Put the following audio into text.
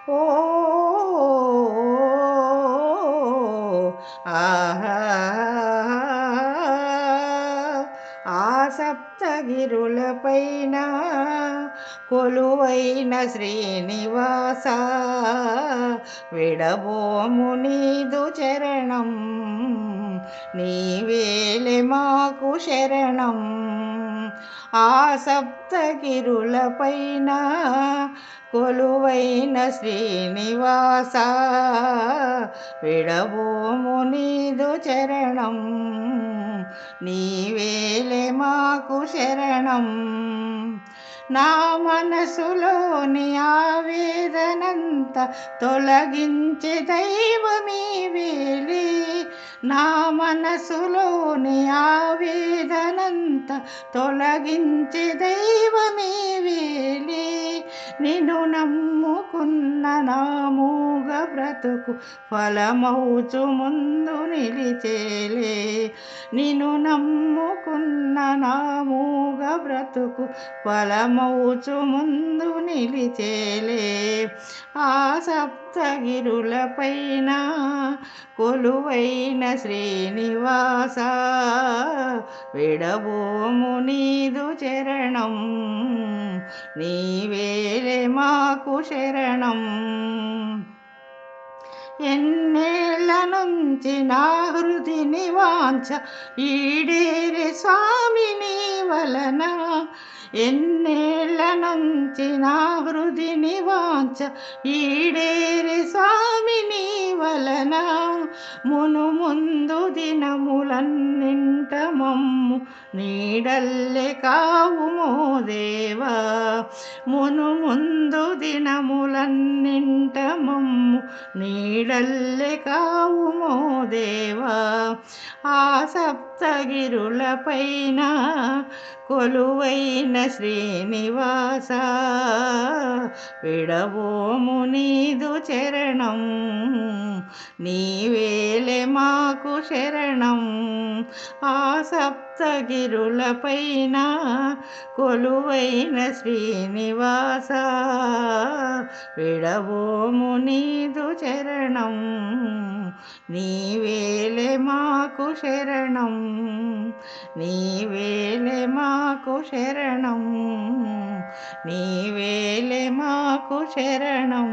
ఓ ఆహా ఆ సప్తగిరులపైన కొలువైన శ్రీనివాస విడబోము నీదు చరణం నీవేలే మాకు శరణం ఆ సప్తగిరులపైన కొలువైన శ్రీనివాస విడబోము నీదు చరణం నీవేలే మాకు శరణం నా మనసులోని ఆవేదనంత తొలగించే దైవమీవేలే నా మనసులోని ఆవేదనంత తొలగించే దైవమీవేలే నిన్ను నమ్ముకున్న నా మూగ బ్రతుకు ఫలమౌచు ముందు నిలిచేలే నిన్ను నమ్ముకున్న నా మూగ బ్రతుకు ఫలమౌచు ముందు నిలిచేలే ఆ సప్తగిరులపైన కొలువైన శ్రీనివాస విడబోము నీదు చరణం నీవేలే మాకు శరణం ఎన్నేళ్ల నుంచి నా హృదిని వాంఛ ఈడేరే స్వామి నీ వలన ఎన్నేళ్ల నుంచి నా హృదిని వాంఛ ఈడేరే స్వామి నీ వలన మును ముందు దినములన్నింట మమ్ము నీడల్లే కావుమో దేవా మును ముందు దినములన్నింట మమ్ము నీడల్లే కావుమో దేవా ఆ సప్తగిరులపైన కొలువైన శ్రీనివాస విడబోము నీదు చరణం నీవేలే మాకు శరణం ఆ సప్తగిరులపైన కొలువైన శ్రీనివాస విడబోము నీదు చరణం నీవేలే మాకు శరణం నీవేలే మాకు శరణం నీవేలే మాకు శరణం